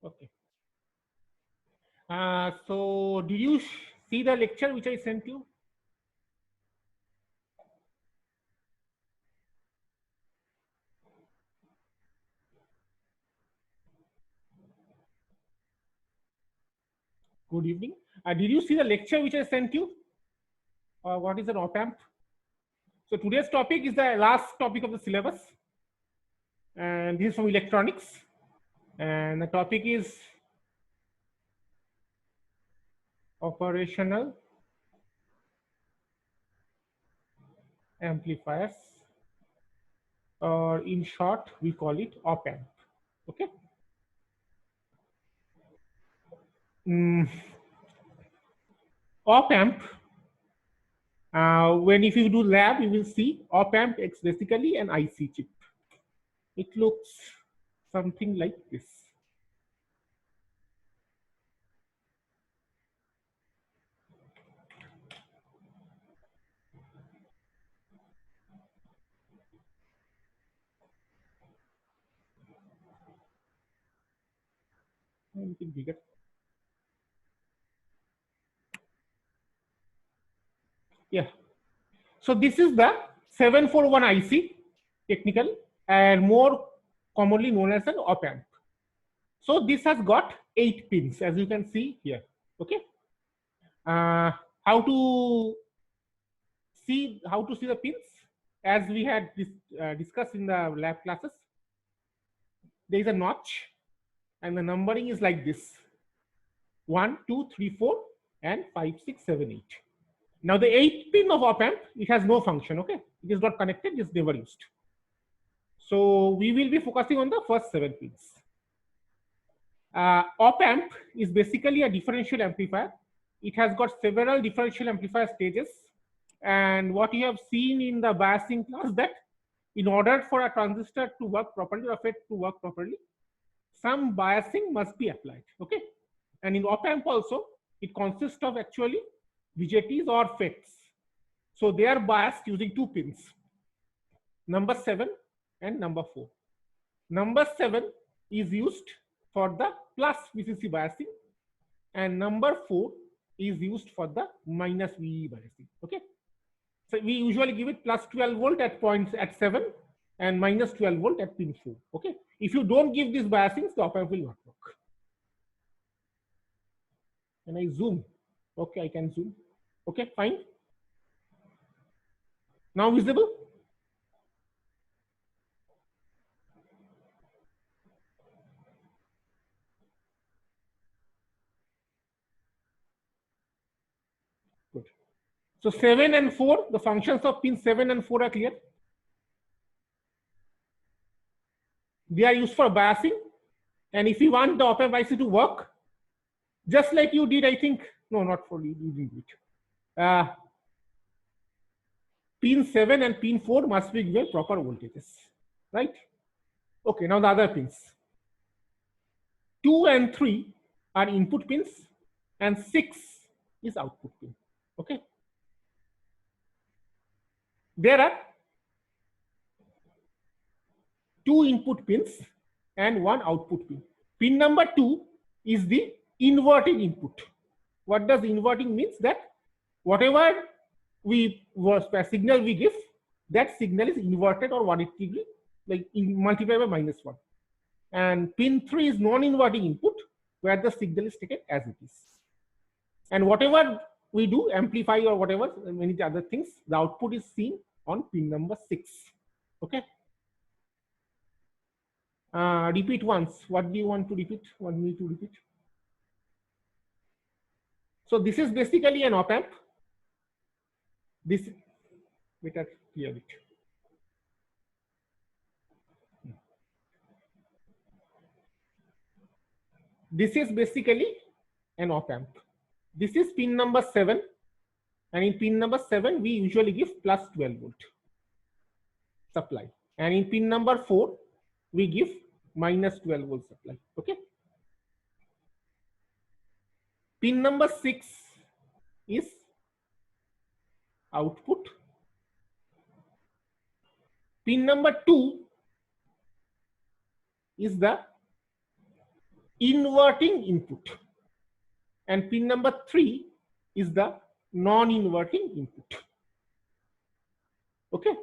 Okay. So did you see the lecture which I sent you? Good evening. Did you see the lecture which I sent you? What is an op amp? So today's topic is the last topic of the syllabus, and this is from electronics. And the topic is operational amplifiers, or in short, we call it op amp. Okay. Mm, op amp. When if you do lab, you will see op amp. It's basically an IC chip. It looks something like this. A little bigger. Yeah. So this is the 741 IC technical and more commonly known as an op amp. So this has got 8 pins as you can see here. Okay. Uh, how to see the pins? As we had discussed in the lab classes, there is a notch and the numbering is like this: 1, 2, 3, 4, and 5, 6, 7, 8. Now the 8 pin of op amp, it has no function. Okay, it is not connected, it's never used. So we will be focusing on the first 7 pins. Op amp is basically a differential amplifier. It has got several differential amplifier stages. And what you have seen in the biasing class, that in order for a transistor to work properly or FET to work properly, some biasing must be applied. Okay. And in op amp also, it consists of actually BJTs or FETs. So they are biased using 2 pins, number 7 and number 4. Number 7 is used for the plus VCC biasing, and number 4 is used for the minus VE biasing. Okay. So we usually give it plus 12 volt at points at 7 and minus 12 volt at pin 4. Okay. If you don't give these biasings, the op amp will not work. Can I zoom? Okay, I can zoom. Okay, fine. Now visible? Good. So 7 and 4, the functions of pin 7 and 4 are clear. They are used for biasing. And if you want the op amp IC to work, just like you did, I think, no, not for you, you did it. Pin 7 and pin 4 must be given proper voltages, right? Okay, now the other pins. 2 and 3 are input pins and 6 is output pin. Okay. There are 2 input pins and 1 output pin. Pin number 2 is the inverting input. What does inverting means? That whatever signal we give, that signal is inverted or 180 degree, like multiplied by -1. And pin 3 is non-inverting input, where the signal is taken as it is. And whatever we do, amplify or whatever, many other things, the output is seen on pin number 6. Okay. Repeat once. What do you want to repeat? What do you need to repeat? So this is basically an op amp. This, better clear it. This is basically an op amp. This is pin number 7, and in pin number 7 we usually give plus 12 volt supply, and in pin number 4 we give minus 12 volt supply. Okay. Pin number 6 is output. Pin number 2 is the inverting input, and pin number 3 is the non-inverting input. Okay.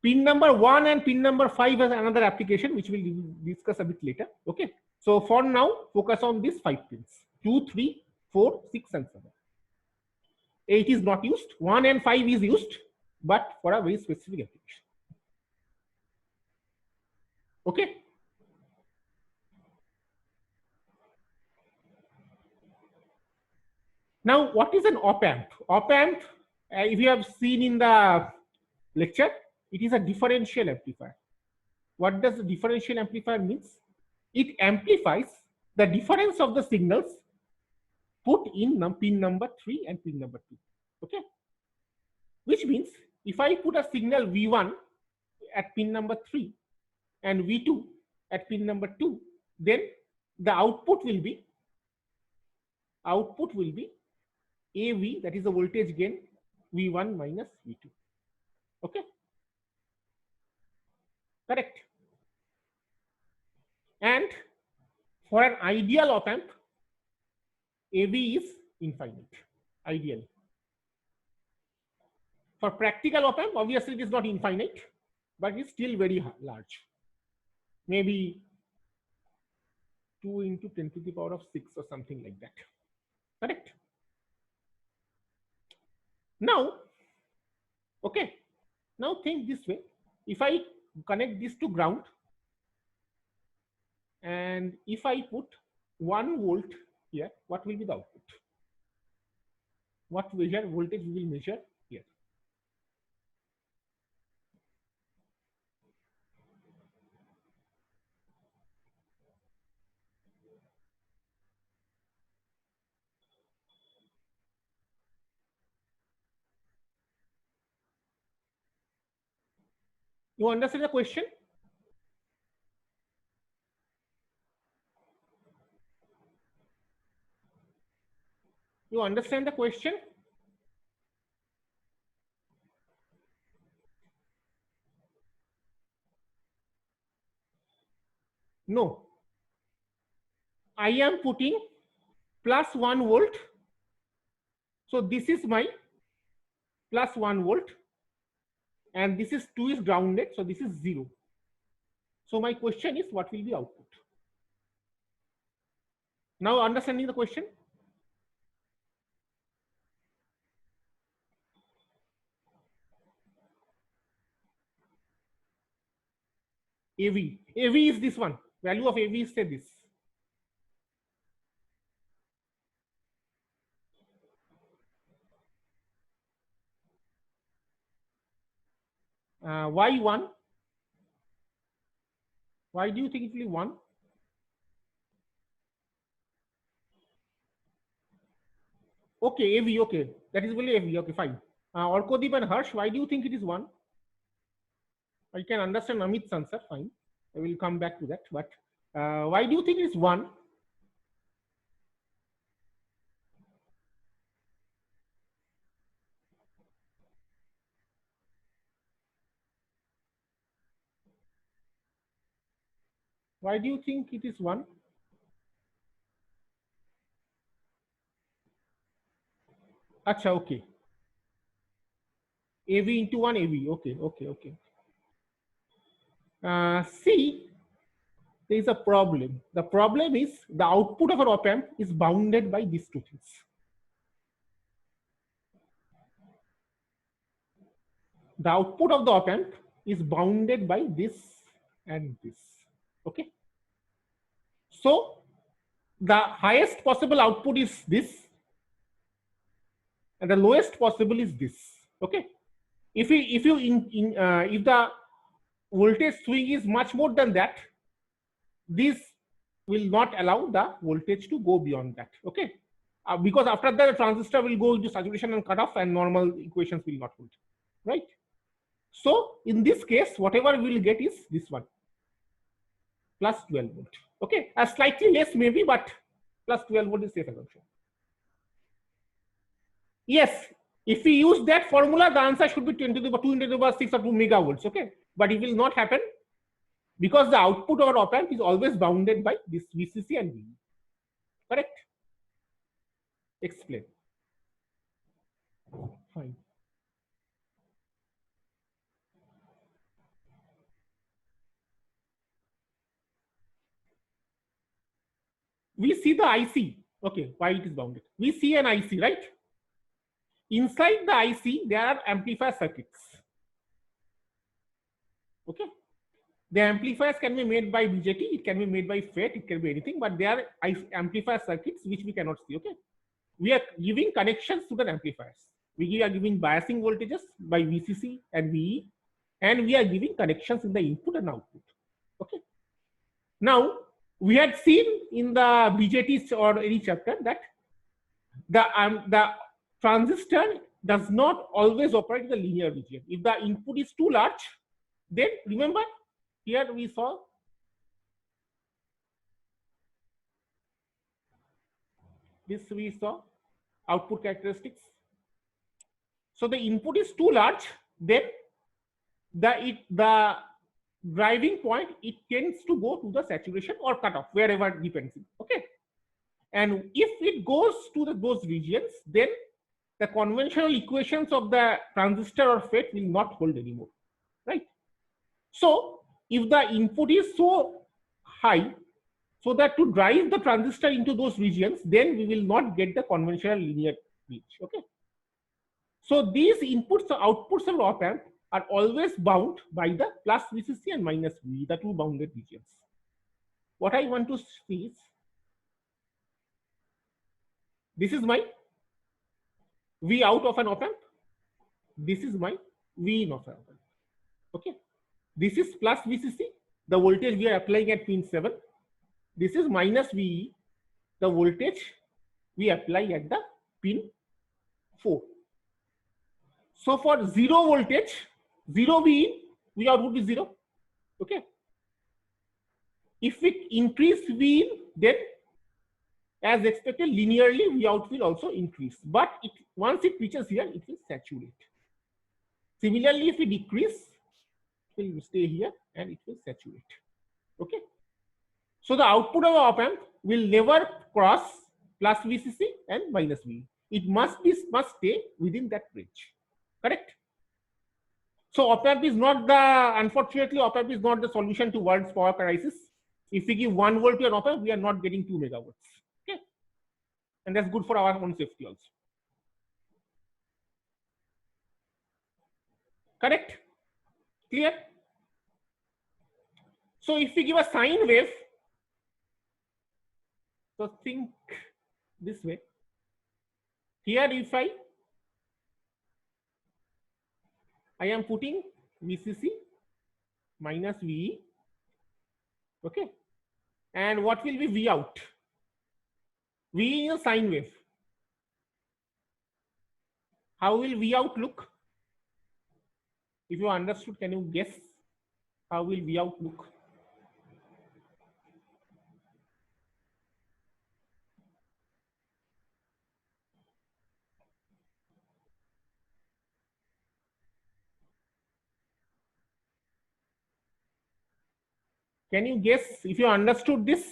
Pin number 1 and pin number 5 has another application which we'll discuss a bit later. Okay. So for now, focus on these 5 pins: 2, 3, 4, 6, and 7. 8 is not used. 1 and 5 is used, but for a very specific application. Okay. Now, what is an op-amp? Op-amp, if you have seen in the lecture, it is a differential amplifier. What does the differential amplifier means? It amplifies the difference of the signals put in pin number 3 and pin number 2. Okay. Which means if I put a signal V1 at pin number 3 and V2 at pin number 2, then the output will be AV, that is the voltage gain, V1 minus V2. Okay. Correct. And for an ideal op amp, AV is infinite, ideally. For practical op amp, obviously it is not infinite, but it's still very large. Maybe 2 into 10 to the power of 6 or something like that. Correct? Now, okay, now think this way. If I connect this to ground, and if I put 1 volt here, what will be the output? What voltage we will measure here? You understand the question? You understand the question? No. I am putting plus 1 volt. So this is my plus 1 volt. And this is 2 is grounded. So this is 0. So my question is, what will be output? Now understanding the question? AV. AV is this one. Value of AV is say this. Why 1? Why do you think it will be 1? Okay, AV, okay. That is really AV, okay, fine. Orkodeep and Harsh, why do you think it is 1? I can understand Amit's answer, fine. I will come back to that, but why do you think it is 1? Why do you think it is 1? Acha, okay. AV into 1 AV, okay, okay, okay. See, there is a problem. The problem is the output of an op amp is bounded by these two things. The output of the op amp is bounded by this and this. Okay. So the highest possible output is this, and the lowest possible is this. Okay. If the voltage swing is much more than that, this will not allow the voltage to go beyond that. Okay. Because after that, the transistor will go into saturation and cut off, and normal equations will not hold. Right. So in this case, whatever we will get is this one, plus 12 volt. Okay, slightly less maybe, but plus 12 volt is safe assumption. Yes, if we use that formula, the answer should be 10 to the power 2 into the power 6 or 2 megavolts. Okay, but it will not happen. because the output of op amp is always bounded by this VCC and VE. Correct? Explain. Fine. We see the IC. Okay, why it is bounded? We see an IC, right? Inside the IC, there are amplifier circuits. Okay. The amplifiers can be made by BJT, it can be made by FET, it can be anything, but they are amplifier circuits which we cannot see. Okay. We are giving connections to the amplifiers. We are giving biasing voltages by VCC and VE, and we are giving connections in the input and output. Okay. Now, we had seen in the BJT or any chapter that the transistor does not always operate in the linear region. If the input is too large, then remember here we saw this, we saw output characteristics. So the input is too large, then the driving point, it tends to go to the saturation or cutoff, wherever it depends. Okay. And if it goes to those regions, then the conventional equations of the transistor or FET will not hold anymore, right? So if the input is so high, so that to drive the transistor into those regions, then we will not get the conventional linear reach. Okay. So these inputs or outputs of op amp are always bound by the plus VCC and minus VE, the two bounded regions. What I want to see is, this is my V out of an op amp. This is my V in of an op amp. Okay. This is plus VCC, the voltage we are applying at pin 7. This is minus VE, the voltage we apply at the pin 4. So for 0 voltage, 0 VE, V out would be 0. Okay. If we increase V, then as expected, linearly V out will also increase. But once it reaches here, it will saturate. Similarly, if we decrease, it will stay here and it will saturate. Okay. So the output of op amp will never cross plus VCC and minus VE. It must stay within that range. Correct? So op amp is not unfortunately, op amp is not the solution to world's power crisis. If we give 1 volt to an op amp, we are not getting 2 megawatts. Okay. And that's good for our own safety also. Correct? Clear? So if we give a sine wave, so think this way. Here if I am putting VCC minus VE. Okay. And what will be V out? V is a sine wave. How will V out look? If you understood, can you guess how will V out look? Can you guess if you understood this?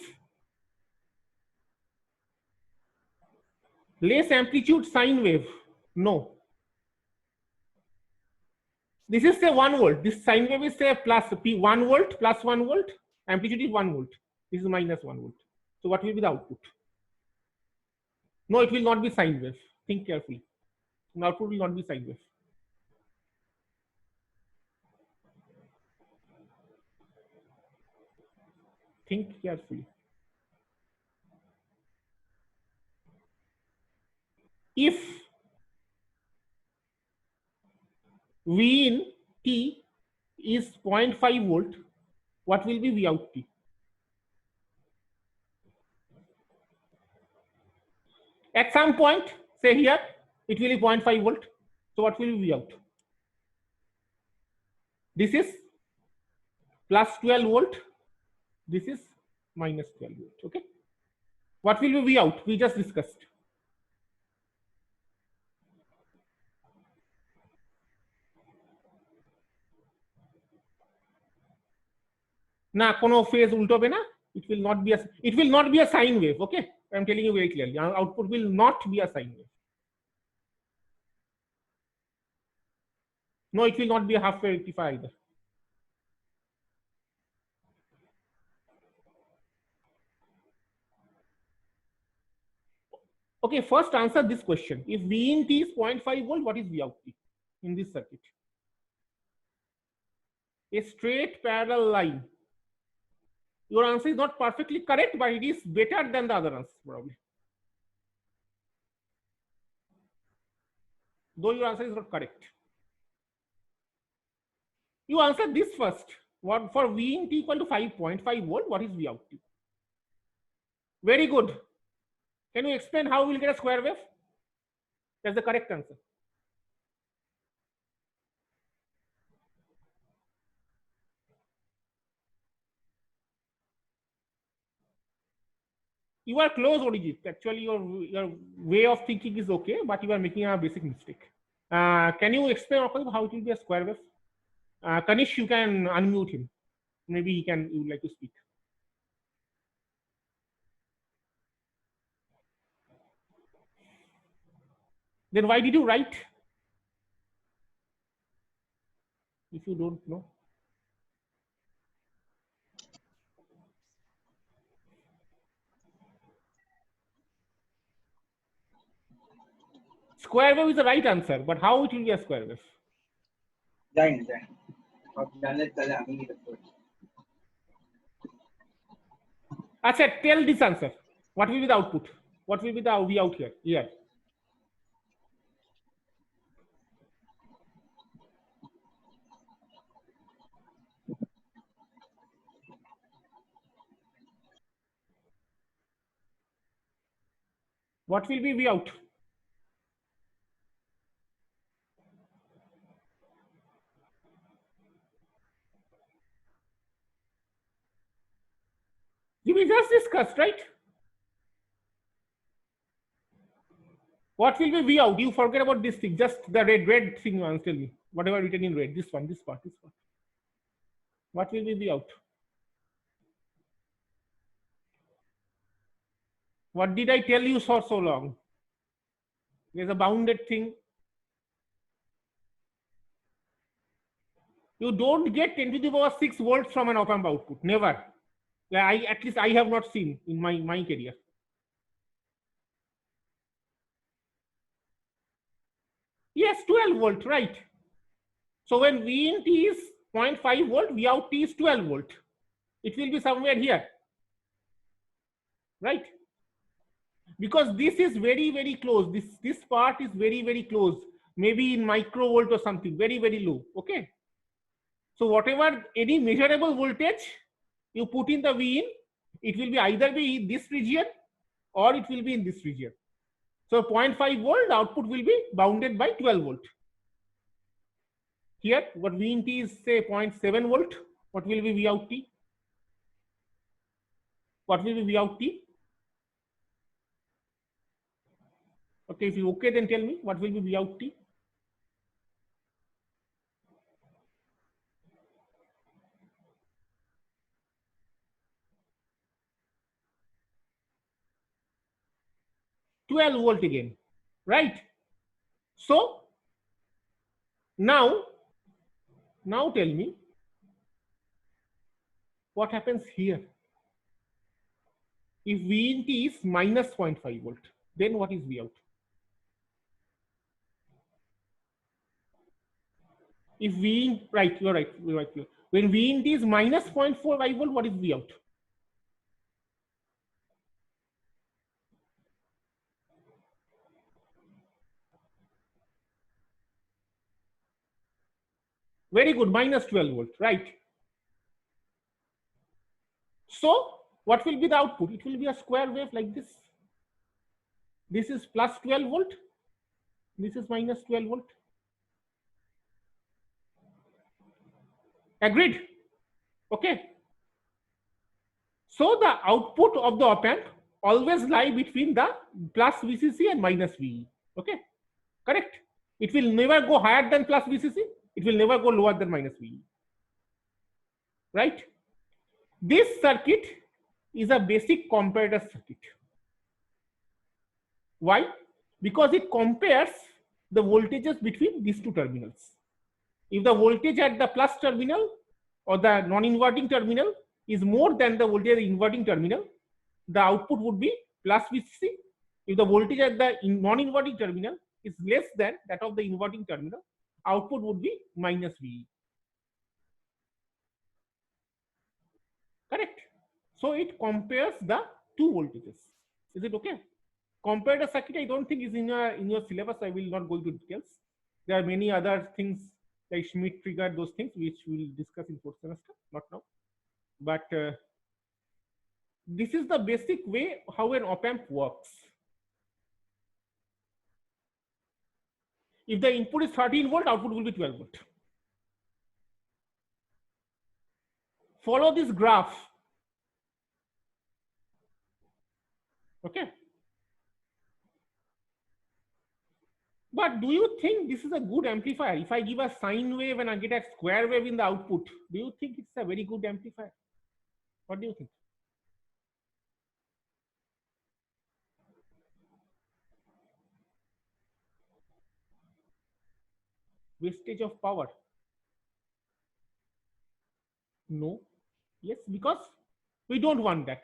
Less amplitude sine wave. No. This is say 1 volt. This sine wave is say plus P 1 volt plus 1 volt. Amplitude is 1 volt. This is minus 1 volt. So what will be the output? No, it will not be sine wave. Think carefully. The output will not be sine wave. Think carefully. If V in T is 0.5 volt, what will be V out T? At some point, say here, it will be 0.5 volt. So what will be V out? This is plus 12 volt. This is minus 12 volt. Okay. What will be V out? We just discussed. না কোনো phase উল্টোবে না, it will not be a sine wave. Okay, I'm telling you very clearly, our output will not be a sine wave. No, it will not be a half wave rectifier either. Okay, first answer this question. If V in T is 0.5 volt, what is V out T in this circuit? A straight parallel line. Your answer is not perfectly correct, but it is better than the other answer probably. Though your answer is not correct. You answer this first. What for V in T equal to 5.5 volt, what is V out T? Very good. Can you explain how we'll get a square wave? That's the correct answer. You are close, Orijit. Actually, your way of thinking is okay, but you are making a basic mistake. Can you explain how it will be a square wave? Kanish, you can unmute him. Maybe you would like to speak. Then why did you write? If you don't know. Square wave is the right answer, but how it will be a square wave? Achha, tell this answer. What will be the output? What will be the V out here? Here. What will be V out? We just discussed, right? What will be V out? You forget about this thing, just the red thing. Tell me, whatever written in red, this part. What will be V out? What did I tell you for so long? There's a bounded thing. You don't get 10 to the power 6 volts from an op-amp output. Never. At least I have not seen in my career. Yes, 12 volt, right? So when V in T is 0.5 volt, V out T is 12 volt. It will be somewhere here, right? Because this is very, very close. This part is very, very close. Maybe in microvolt or something, very, very low. Okay. So whatever any measurable voltage you put in the V in, it will be either be in this region or it will be in this region. So 0.5 volt output will be bounded by 12 volt. Here, what V in T is say 0.7 volt. What will be V out T? What will be V out T? Okay, if you okay, then tell me what will be V out T? Volt again, right? So now tell me what happens here. If V in T is minus 0.5 volt, then what is V out? If V in, right, you're right. When V in T is minus 0.45 volt, what is V out? Very good, minus 12 volt, right? So what will be the output? It will be a square wave like this. This is plus 12 volt. This is minus 12 volt. Agreed? Okay. So the output of the op-amp always lie between the plus VCC and minus VE. Okay, correct. It will never go higher than plus VCC. It will never go lower than minus VE. Right? This circuit is a basic comparator circuit. Why? Because it compares the voltages between these two terminals. If the voltage at the plus terminal or the non-inverting terminal is more than the voltage at the inverting terminal, the output would be plus VCC. If the voltage at the non-inverting terminal is less than that of the inverting terminal, output would be minus VE. Correct? So it compares the two voltages. Is it okay? Comparator circuit, I don't think is in your syllabus. I will not go into details. There are many other things like Schmidt trigger, those things which we will discuss in fourth semester, not now. But this is the basic way how an op-amp works. If the input is 13 volt, output will be 12 volt. Follow this graph. Okay. But do you think this is a good amplifier? If I give a sine wave and I get a square wave in the output, do you think it's a very good amplifier? What do you think? Wastage of power? No. Yes, because we don't want that.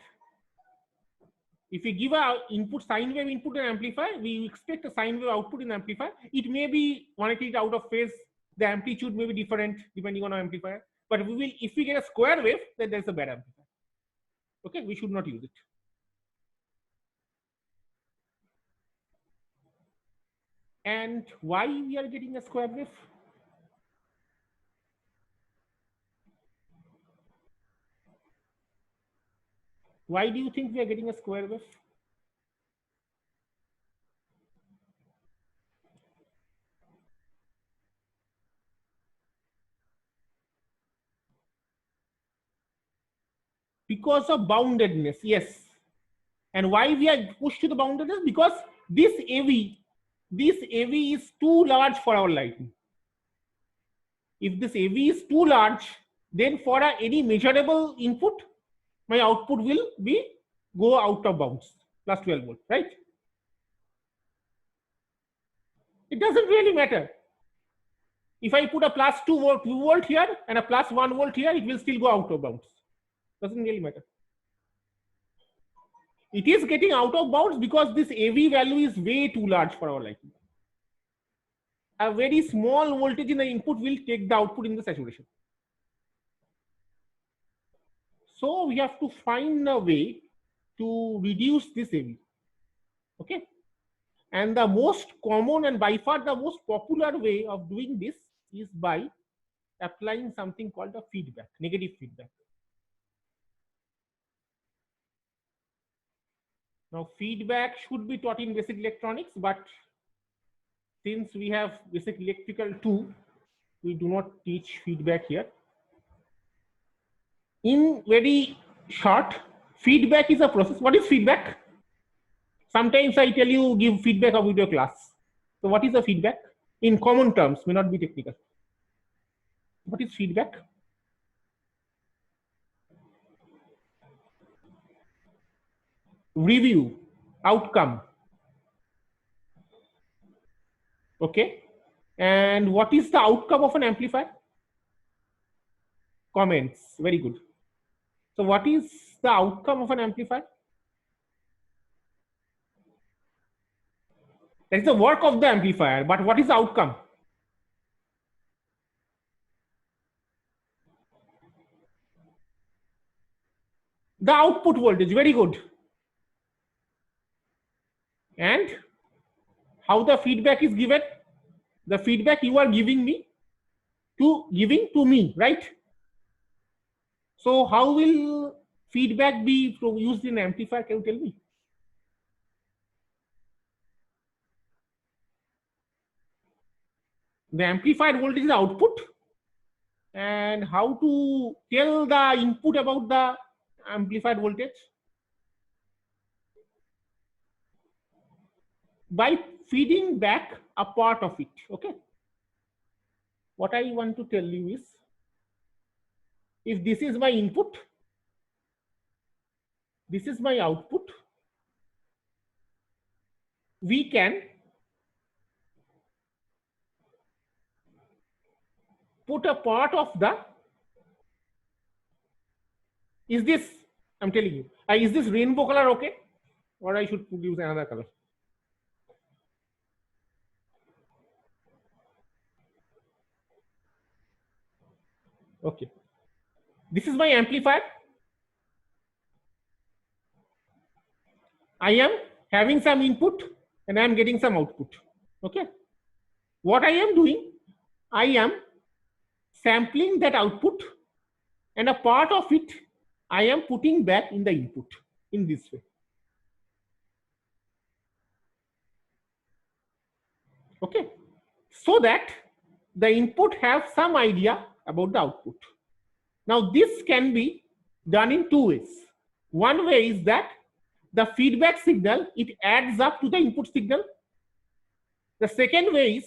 If we give a input sine wave input and amplifier, we expect a sine wave output in amplifier. It may be 180 out of phase. The amplitude may be different depending on our amplifier. But we will, if we get a square wave, then there's a bad amplifier. Okay, we should not use it. And why we are getting a square wave? Why do you think we are getting a square wave? Because of boundedness, yes. And why we are pushed to the boundedness? Because this AV is too large for our lighting. If this AV is too large, then for any measurable input, my output will be go out of bounds, plus 12 volt, right? It doesn't really matter. If I put a plus 2 volt here and a plus 1 volt here, it will still go out of bounds. Doesn't really matter. It is getting out of bounds because this AV value is way too large for our lighting. A very small voltage in the input will take the output in the saturation. So we have to find a way to reduce this AV. Okay. And the most common and by far the most popular way of doing this is by applying something called a feedback, negative feedback. Now, feedback should be taught in basic electronics, but since we have basic electrical 2, we do not teach feedback here. In very short, feedback is a process. What is feedback? Sometimes I tell you give feedback of video class. So what is the feedback? In common terms, may not be technical. What is feedback? Review, outcome. Okay. And what is the outcome of an amplifier? Comments. Very good. So what is the outcome of an amplifier? That is the work of the amplifier, but what is the outcome? The output voltage. Very good. And how the feedback is given? The feedback you are giving to me, right? So how will feedback be used in amplifier? Can you tell me? The amplified voltage is output, and how to tell the input about the amplified voltage? By feeding back a part of it. Okay. What I want to tell you is, if this is my input This is my output. We can put a part of the, is this, I'm telling you, is this rainbow color okay? Or I should use another color? Okay. This is my amplifier. I am having some input and I am getting some output. Okay. What I am doing, I am sampling that output and a part of it I am putting back in the input in this way. Okay. So that the input have some idea about the output. Now this can be done in two ways. One way is that the feedback signal, it adds up to the input signal. The second way is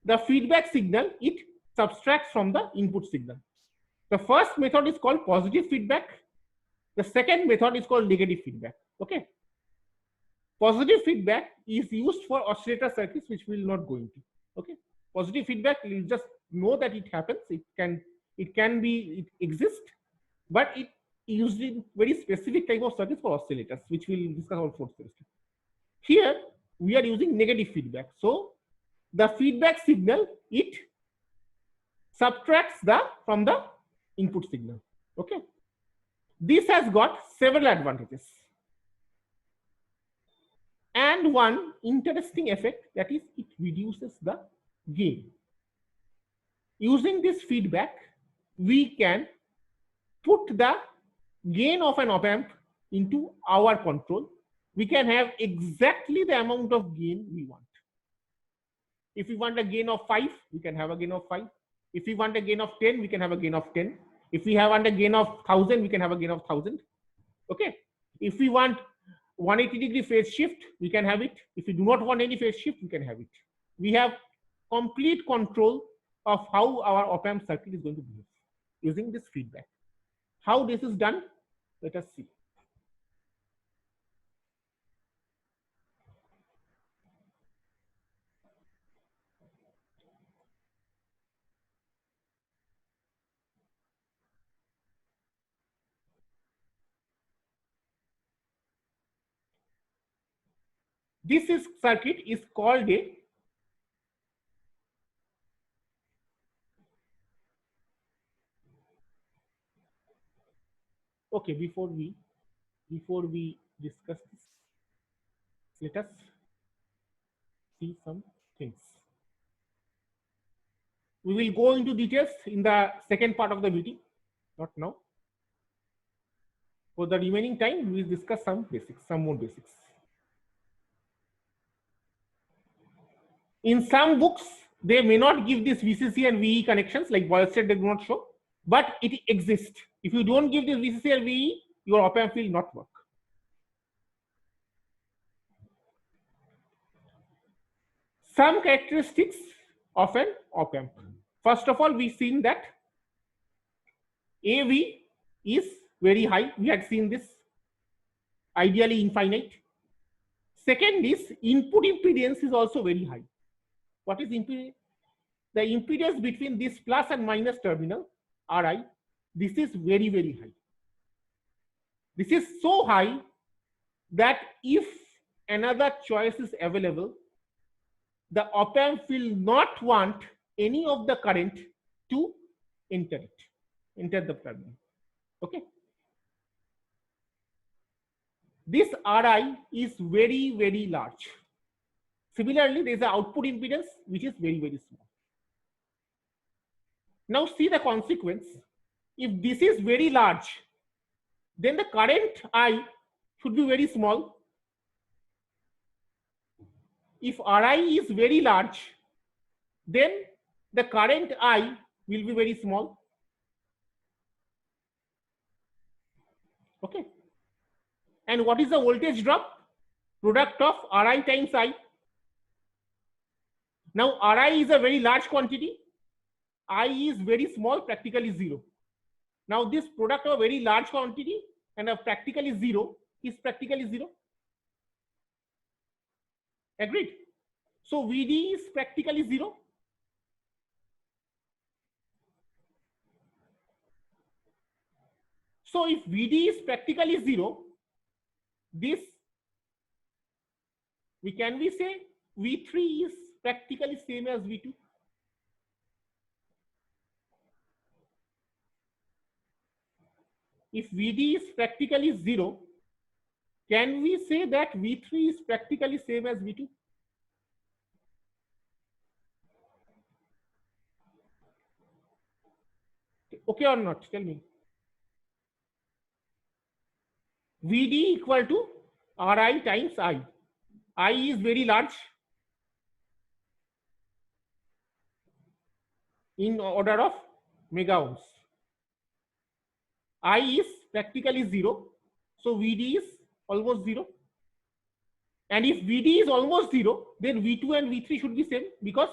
the feedback signal, it subtracts from the input signal. The first method is called positive feedback. The second method is called negative feedback. Okay. Positive feedback is used for oscillator circuits, which we will not go into. Okay. Positive feedback, you just know that it happens. It can be, it exists, but it used in very specific type of circuits for oscillators, which we'll discuss on fourth semester. Here we are using negative feedback. So the feedback signal, it subtracts from the input signal. Okay. This has got several advantages. And one interesting effect, that is it reduces the gain. Using this feedback, we can put the gain of an op amp into our control. We can have exactly the amount of gain we want. If we want a gain of 5, we can have a gain of 5. If we want a gain of 10, we can have a gain of 10. If we have a gain of 1000, we can have a gain of 1000. Okay. If we want 180-degree phase shift, we can have it. If we do not want any phase shift, we can have it. We have complete control of how our op amp circuit is going to behave using this feedback. How this is done, let us see. This circuit is called a okay. Before we discuss this, let us see some things. We will go into details in the second part of the meeting, not now. For the remaining time, we will discuss some basics, some more basics. In some books, they may not give this VCC and VE connections, like Boyle said, they do not show, but it exists. If you don't give this VCC or VE, your op amp will not work. Some characteristics of an op amp. First of all, we've seen that AV is very high. We had seen this, ideally infinite. Second is input impedance is also very high. What is impedance? The impedance between this plus and minus terminal, Ri, this is very, very high. This is so high that if another choice is available, the op amp will not want any of the current to enter the terminal. Okay. This Ri is very, very large. Similarly, there is an output impedance which is very, very small. Now see the consequence. If this is very large, then the current I should be very small. If Ri is very large, then the current I will be very small. Okay. And what is the voltage drop? Product of Ri times I. Now Ri is a very large quantity. I is very small, practically 0. Now this product of a very large quantity and a practically 0, is practically 0. Agreed? So VD is practically 0. So if VD is practically 0, this we say V3 is practically same as V2. If VD is practically 0, can we say that V3 is practically same as V2? Okay or not? Tell me. VD equal to Ri times I. I is very large in order of mega ohms. I is practically 0. So VD is almost 0. And if VD is almost 0, then V2 and V3 should be same, because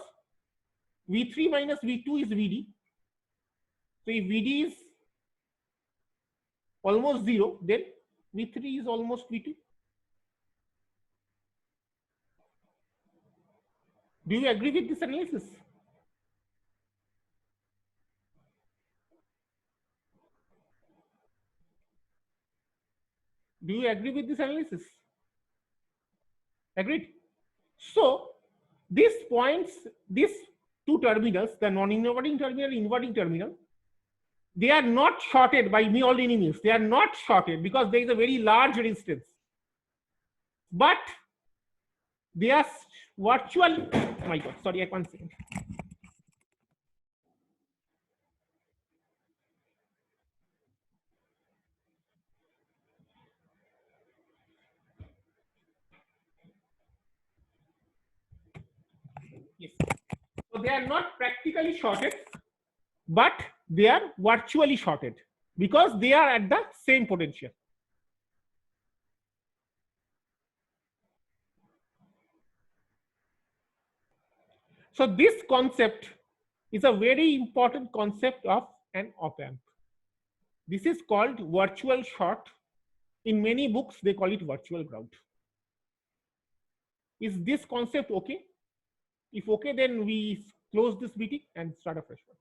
V3 minus V2 is VD. So if VD is almost 0, then V3 is almost V2. Do you agree with this analysis? Do you agree with this analysis? Agreed? So these points, these two terminals, the non-inverting terminal, inverting terminal, they are not shorted by me-only means. They are not shorted because there is a very large resistance. But they are virtual. Oh my God, sorry, I can't say. Yes. So they are not practically shorted, but they are virtually shorted because they are at the same potential. So this concept is a very important concept of an op-amp. This is called virtual short. In many books, they call it virtual ground. Is this concept okay? If okay, then we close this meeting and start a fresh one.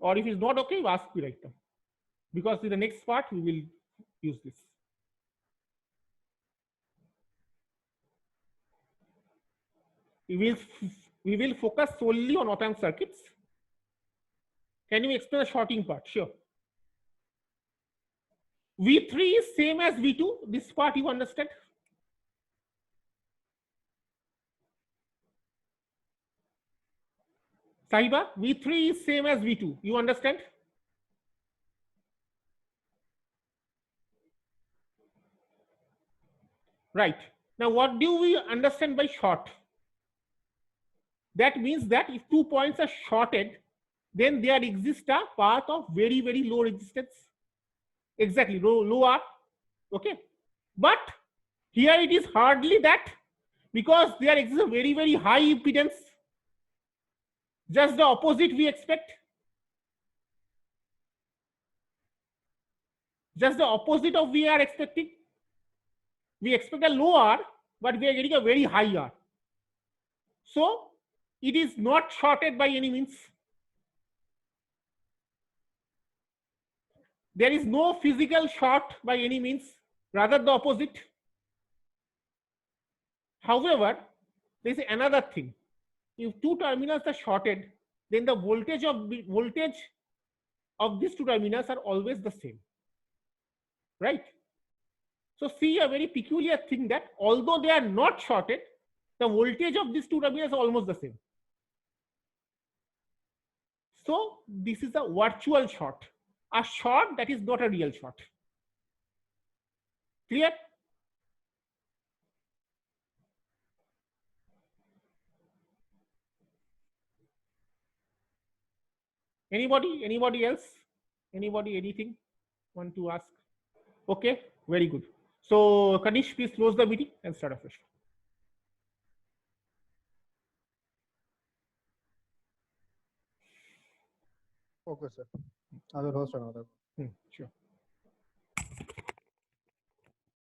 Or if it's not okay, ask me right now. Because in the next part, we will use this. We will focus solely on op-amp circuits. Can you explain the shorting part? Sure. V3 is same as V2. This part you understand? Sahiba, V3 is same as V2. You understand? Right. Now, what do we understand by short? That means that if 2 points are shorted, then there exists a path of very, very low resistance. Exactly, low R. Okay. But here it is hardly that, because there exists a very, very high impedance. Just the opposite we expect. Just the opposite of we are expecting. We expect a low R, but we are getting a very high R. So it is not shorted by any means. There is no physical short by any means, rather the opposite. However, there is another thing. If two terminals are shorted, then the voltage of these two terminals are always the same, right? So see a very peculiar thing, that although they are not shorted, the voltage of these two terminals are almost the same. So this is a virtual short, a short that is not a real short. Clear? Anybody else? Anybody, anything want to ask? Okay, very good. So Kanish, please close the meeting and start afresh. Okay, sir. I will host another. Sure.